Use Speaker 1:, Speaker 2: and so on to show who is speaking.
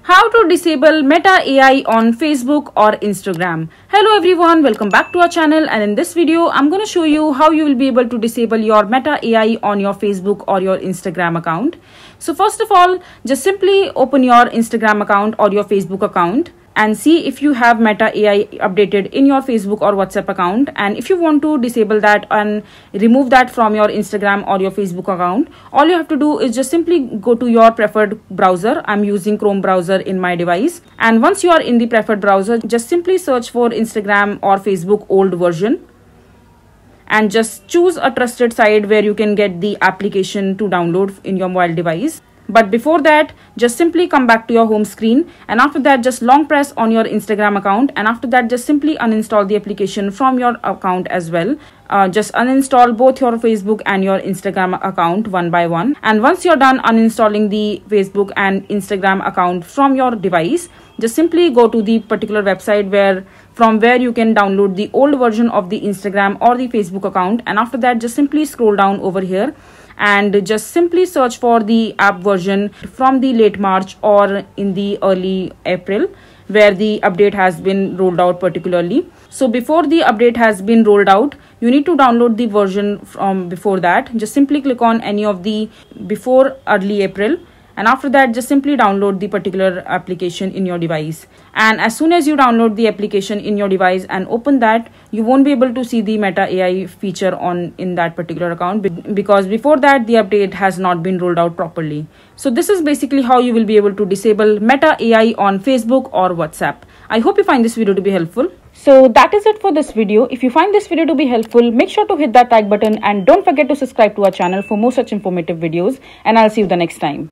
Speaker 1: How to disable Meta AI on Facebook or Instagram. Hello everyone, welcome back to our channel, and in this video I'm going to show you how you will be able to disable your Meta AI on your Facebook or your Instagram account. So first of all, just simply open your Instagram account or your Facebook account and see if you have Meta AI updated in your Facebook or WhatsApp account. And if you want to disable that and remove that from your Instagram or your Facebook account, all you have to do is just simply go to your preferred browser. I'm using Chrome browser in my device. And once you are in the preferred browser, just simply search for Instagram or Facebook old version and just choose a trusted site where you can get the application to download in your mobile device. But before that, just simply come back to your home screen, and after that just long press on your Instagram account, and after that just simply uninstall the application from your account as well. Just uninstall both your Facebook and your Instagram account one by one. And once you're done uninstalling the Facebook and Instagram account from your device, just simply go to the particular website from where you can download the old version of the Instagram or the Facebook account. And after that just simply scroll down over here and just simply search for the app version from the late March or in the early April, where the update has been rolled out particularly. So before the update has been rolled out, you need to download the version from before that. Just simply click on any of the before early April, and after that just simply download the particular application in your device. And as soon as you download the application in your device and open that, you won't be able to see the Meta AI feature in that particular account, because before that the update has not been rolled out properly. So this is basically how you will be able to disable Meta AI on Facebook or WhatsApp. I hope you find this video to be helpful. So that is it for this video. If you find this video to be helpful, make sure to hit that like button and don't forget to subscribe to our channel for more such informative videos, and I'll see you the next time.